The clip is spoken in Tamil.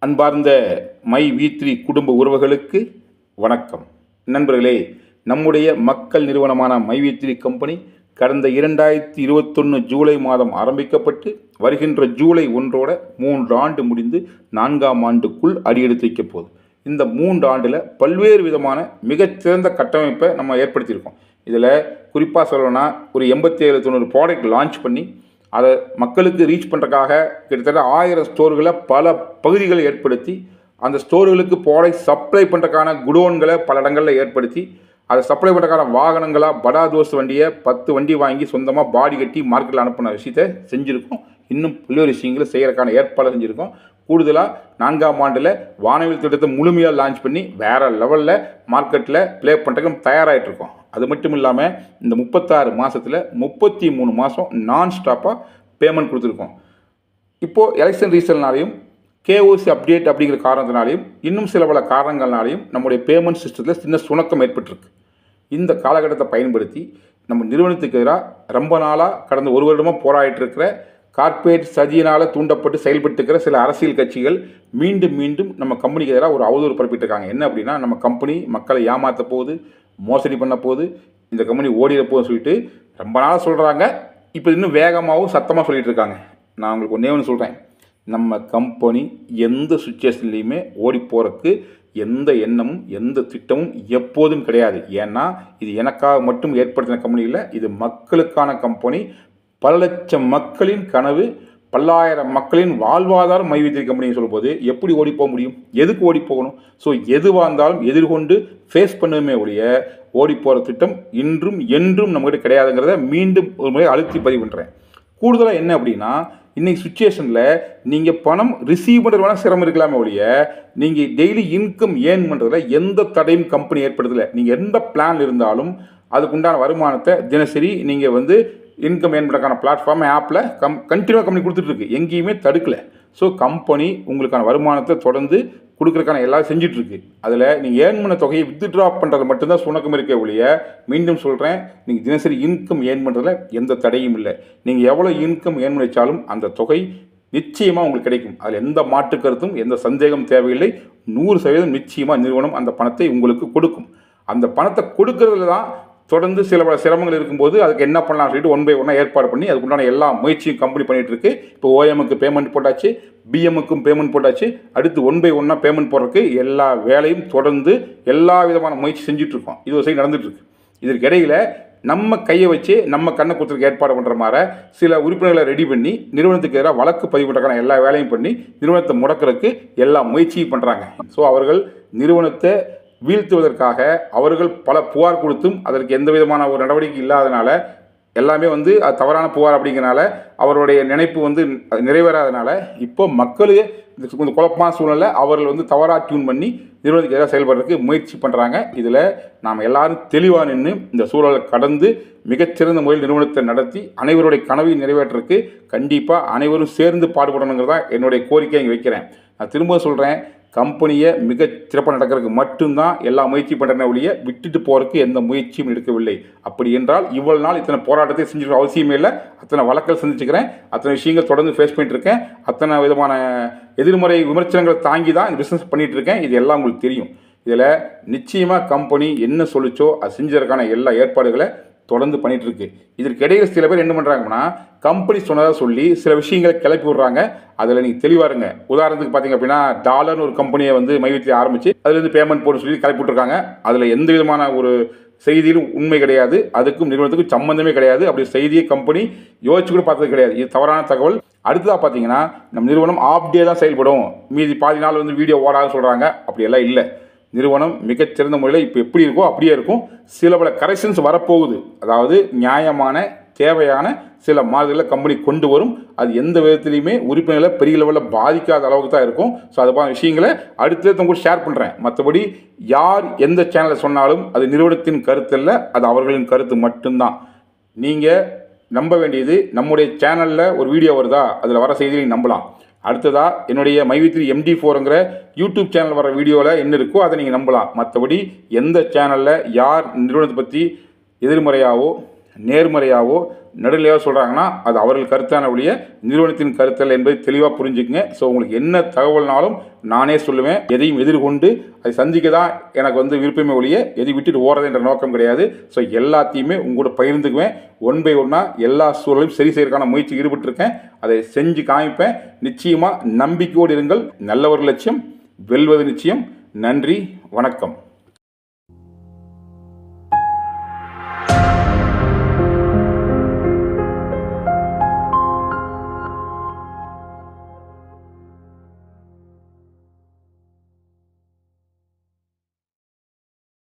அன்பார்ந்த மை வி3 குடும்ப உறவுகளுக்கு வணக்கம். நண்பர்களே, நம்முடைய மக்கள் நிறுவனமான மை வி3 கம்பெனி கடந்த 2021 ஜூலை மாதம் ஆரம்பிக்கப்பட்டு வருகின்ற ஜூலை 1 3 ஆண்டு முடிந்து 4ஆம் ஆண்டுக்குள் அடியெடுத்து வைக்க போகுது. இந்த 3 ஆண்டில் பல்வேறு விதமான மிகச்சிறந்த கட்டமைப்பை நம்ம ஏற்படுத்தியிருக்கோம். இதில் குறிப்பாக சொல்லணும்னா ஒரு 87-90 ப்ராடக்ட் லான்ச் பண்ணி அதை மக்களுக்கு ரீச் பண்ணுறதுக்காக கிட்டத்தட்ட 1000 ஸ்டோர்களை பல பகுதிகளை ஏற்படுத்தி அந்த ஸ்டோர்களுக்கு ப்ராடக்ட் சப்ளை பண்ணுறதுக்கான குடோன்களை பல இடங்களில் ஏற்படுத்தி அதை சப்ளை பண்ணுறதுக்கான வாகனங்களாக படா தோஸ் வண்டியை 10 வண்டி வாங்கி சொந்தமாக பாடி கட்டி மார்க்கெட்டில் அனுப்பின விஷயத்தை செஞ்சுருக்கோம். இன்னும் பல்வேறு விஷயங்களை செய்கிறதுக்கான ஏற்பாடு செஞ்சுருக்கோம். கூடுதலாக 4ஆம் ஆண்டில் வானவில் திட்டத்தை முழுமையாக லான்ச் பண்ணி வேறு லெவலில் மார்க்கெட்டில் ப்ளே பண்ணுறதுக்கு தயாராகிட்டு இருக்கோம். அது மட்டும் இல்லாமல் இந்த 36 மாதத்தில் 33 மாதம் நான் ஸ்டாப்பாக பேமெண்ட் கொடுத்துருக்கோம். இப்போது எலெக்ஷன் ரீசன்னாலையும் கேஓசி அப்டேட் அப்படிங்கிற காரணத்தினாலையும் இன்னும் சில பல காரணங்கள்னாலையும் நம்முடைய பேமெண்ட் சிஸ்டத்தில் சின்ன சுணக்கம் ஏற்பட்டிருக்கு. இந்த காலகட்டத்தை பயன்படுத்தி நம்ம நிறுவனத்துக்கு எதிராக ரொம்ப நாளாக கடந்த ஒரு வருடமாக போராடிட்டு இருக்கிற கார்ப்பரேட் சதியினால் தூண்டப்பட்டு செயல்பட்டுக்கிற சில அரசியல் கட்சிகள் மீண்டும் நம்ம கம்பெனிக்கு எதிராக ஒரு அவதூறு பரப்பிட்டுருக்காங்க. என்ன அப்படின்னா, நம்ம கம்பெனி மக்களை ஏமாற்ற போகுது, மோசடி பண்ண போகுது, இந்த கம்பெனி ஓடிட போகுதுன்னு சொல்லிட்டு ரொம்ப நாளாக சொல்கிறாங்க. இப்போ இன்னும் வேகமாகவும் சத்தமாக சொல்லிகிட்டு இருக்காங்க. நான் உங்களுக்கு ஒன்றே ஒன்று சொல்கிறேன், நம்ம கம்பெனி எந்த சுச்சுவேஷன்லேயுமே ஓடி போகிறதுக்கு எந்த எண்ணமும் எந்த திட்டமும் எப்போதும் கிடையாது. ஏன்னா இது எனக்காக மட்டும் ஏற்படுத்தின கம்பெனி இல்லை, இது மக்களுக்கான கம்பெனி. பல லட்சம் மக்களின் கனவு, பல்லாயிரம் மக்களின் வாழ்வாதாரம் மை வி3 கம்பெனின்னு சொல்லும்போது எப்படி ஓடி போக முடியும்? எதுக்கு ஓடி போகணும்? ஸோ எதுவாக இருந்தாலும் எதிர்கொண்டு ஃபேஸ் பண்ணுமே ஒழிய ஓடி போகிற திட்டம் இன்றும் என்றும் நம்மகிட்ட கிடையாதுங்கிறத மீண்டும் ஒரு முறை அழுத்தி பதிவு பண்ணுறேன். கூடுதலாக என்ன அப்படின்னா, இன்றைக்கி சுச்சுவேஷனில் நீங்கள் பணம் ரிசீவ் பண்ணுறது வேணால் சிரமம் இருக்கலாமே ஒழிய நீங்கள் டெய்லி இன்கம் ஏர்ன் பண்ணுறதுல எந்த தடையும் கம்பெனி ஏற்படுத்தலை. நீங்கள் எந்த பிளான் இருந்தாலும் அதுக்குண்டான வருமானத்தை தினசரி நீங்கள் இன்கம் ஏர்ன் பண்ணுறதுக்கான பிளாட்ஃபார்ம் ஆப்பில் கண்டினியூவாக கம்பெனி கொடுத்துட்ருக்கு, எங்கேயுமே தடுக்கலை. ஸோ கம்பெனி உங்களுக்கான வருமானத்தை தொடர்ந்து கொடுக்குறதுக்கான எல்லாம் செஞ்சிட்ருக்கு. அதில் நீங்கள் ஏர்ன் பண்ண தொகையை வித்ட்ரா பண்ணுறது மட்டும்தான் சுணக்கம் இருக்க ஒழிய, மீண்டும் சொல்கிறேன், நீங்கள் தினசரி இன்கம் ஏர்ன் பண்ணுறதுல எந்த தடையும் இல்லை. நீங்கள் எவ்வளோ இன்கம் ஏர்ன் பண்ணி வச்சாலும் அந்த தொகை நிச்சயமாக உங்களுக்கு கிடைக்கும். அதில் எந்த மாற்று கருத்தும் எந்த சந்தேகம் தேவையில்லை. 100% நிச்சயமாக நிறுவனம் அந்த பணத்தை உங்களுக்கு கொடுக்கும். அந்த பணத்தை கொடுக்கறதுல தான் தொடர்ந்து சில பல சிரமங்கள் இருக்கும்போது அதுக்கு என்ன பண்ணலாம் சொல்லிட்டு 1 by 1 ஏற்பாடு பண்ணி அதுக்குண்டான எல்லா முயற்சியும் கம்பெனி பண்ணிகிட்டு இருக்கு. இப்போ ஓஎம்முக்கு பேமெண்ட் போட்டாச்சு, பிஎம்முக்கும் பேமெண்ட் போட்டாச்சு. அடுத்து 1 by 1 பேமெண்ட் போடுறதுக்கு எல்லா வேலையும் தொடர்ந்து எல்லா விதமான முயற்சி செஞ்சுட்டு இருக்கோம். இது ஒரு சைடு நடந்துட்டு இருக்கு. இதற்கு இடையில நம்ம கையை வச்சு நம்ம கண்ணை கொடுத்துருக்கு ஏற்பாடு பண்ணுற மாதிரி சில உறுப்பினர்களை ரெடி பண்ணி நிறுவனத்துக்கு எதிராக வழக்கு பதிவு பண்ணுறதுக்கான எல்லா வேலையும் பண்ணி நிறுவனத்தை முடக்கிறதுக்கு எல்லா முயற்சியும் பண்ணுறாங்க. ஸோ அவர்கள் நிறுவனத்தை வீழ்த்துவதற்காக அவர்கள் பல புகார் கொடுத்தும் அதற்கு எந்த விதமான ஒரு நடவடிக்கை இல்லாதனால எல்லாமே அது தவறான புகார் அப்படிங்கிறனால அவருடைய நினைப்பு நிறைவேறாதனால இப்போ மக்களுக்கு கொஞ்சம் குழப்பமான சூழ்நிலை அவர்கள் தவறாக டியூன் பண்ணி நிறுவனத்துக்கு எதிராக செயல்படுறதுக்கு முயற்சி பண்ணுறாங்க. இதில் நாம் எல்லாரும் தெளிவாக நின்று இந்த சூழலை கடந்து மிகச்சிறந்த முறையில் நிறுவனத்தை நடத்தி அனைவருடைய கனவை நிறைவேற்றுறதுக்கு கண்டிப்பாக அனைவரும் சேர்ந்து பாடுபடணுங்கிறதா என்னுடைய கோரிக்கை இங்கே வைக்கிறேன். நான் திரும்ப சொல்கிறேன், கம்பெனியை மிக சிறப்பாக நடக்கிறதுக்கு மட்டும்தான் எல்லா முயற்சி பண்ணுறேன் ஒழிய விட்டுட்டு போகிறதுக்கு எந்த முயற்சியும் எடுக்கவில்லை. அப்படி என்றால் இவ்வளவு நாள் இத்தனை போராட்டத்தை செஞ்சுக்கிற அவசியமே இல்லை. அத்தனை வழக்கல் செஞ்சுக்கிறேன், அத்தனை விஷயங்கள் தொடர்ந்து ஃபேஸ் பண்ணிட்டு இருக்கேன், அத்தனை விதமான எதிர்மறை விமர்சனங்களை தாங்கி தான் இந்த பிஸ்னஸ் பண்ணிகிட்டு இருக்கேன். இது எல்லாம் உங்களுக்கு தெரியும். இதில் நிச்சயமாக கம்பெனி என்ன சொல்லிச்சோ அது செஞ்சதற்கான எல்லா ஏற்பாடுகளை தொடர்ந்து பண்ணிகிட்டு இருக்கு. இதற்கு இடையில் சில பேர் என்ன பண்ணுறாங்கன்னா, கம்பெனி சொன்னதாக சொல்லி சில விஷயங்களை கிளப்பி விட்றாங்க. அதில் நீங்கள் தெளிவாக இருங்க. உதாரணத்துக்கு பார்த்தீங்க அப்படின்னா, டாலர்னு ஒரு கம்பெனியை மை வி3 ஆரம்பித்து அதுலேருந்து பேமெண்ட் போட்டு சொல்லி கிளப்பி விட்ருக்காங்க. அதில் எந்த விதமான ஒரு செய்தியிலும் உண்மை கிடையாது, அதுக்கும் நிறுவனத்துக்கும் சம்மந்தமே கிடையாது. அப்படி செய்தியை கம்பெனி யோசிச்சு கூட பார்த்தது கிடையாது. இது தவறான தகவல். அடுத்ததாக பார்த்தீங்கன்னா, நம்ம நிறுவனம் ஆஃப் டே தான் செயல்படும், மீதி பாதி நாள் வீடியோ ஓடாதுன்னு சொல்கிறாங்க. அப்படியெல்லாம் இல்லை. நிறுவனம் மிகச்சிறந்த முறையில் இப்போ எப்படி இருக்கோ அப்படியே இருக்கும். சில பல கரெக்ஷன்ஸ் வரப்போகுது. அதாவது நியாயமான தேவையான சில மாறுதல்களை கம்பெனி கொண்டு வரும். அது எந்த விதத்துலையுமே உறுப்பினர்களை பெரிய லெவலில் பாதிக்காத அளவுக்கு தான் இருக்கும். ஸோ அது போன்ற விஷயங்களை அடுத்த கூட ஷேர் பண்ணுறேன். மற்றபடி யார் எந்த சேனலை சொன்னாலும் அது நிறுவனத்தின் கருத்து இல்லை, அது அவர்களின் கருத்து மட்டும்தான். நீங்கள் நம்ப வேண்டியது, நம்முடைய சேனலில் ஒரு வீடியோ வருதா, அதில் வர செய்தியை நம்பலாம். அடுத்ததாக என்னுடைய மை வி3 MD4ங்கிற யூடியூப் சேனல் வர வீடியோவில் என்ன இருக்கோ அதை நீங்கள் நம்பலாம். மற்றபடி எந்த சேனலில் யார் நிறுவனத்தை பற்றி எதிர்மறையாவோ நேர்மறையாவோ நடுநிலையாக சொல்கிறாங்கன்னா அது அவர்கள் கருத்தான ஒழிய நிறுவனத்தின் கருத்தல் என்பதை தெளிவாக புரிஞ்சுக்குங்க. ஸோ உங்களுக்கு என்ன தகவல்னாலும் நானே சொல்லுவேன். எதையும் எதிர்கொண்டு அதை சந்திக்க தான் எனக்கு விருப்பமே ஒழிய எதை விட்டுட்டு ஓடுறது என்ற நோக்கம் கிடையாது. ஸோ எல்லாத்தையுமே உங்களோட பகிர்ந்துக்குவேன். ஒன் பை ஒன்னாக எல்லா சூழலையும் சரி செய்யறதுக்கான முயற்சி ஈடுபட்டிருக்கேன். அதை செஞ்சு காமிப்பேன். நிச்சயமாக நம்பிக்கையோடு இருங்கள். நல்ல ஒரு லட்சியம் வெல்வது நிச்சயம். நன்றி, வணக்கம்.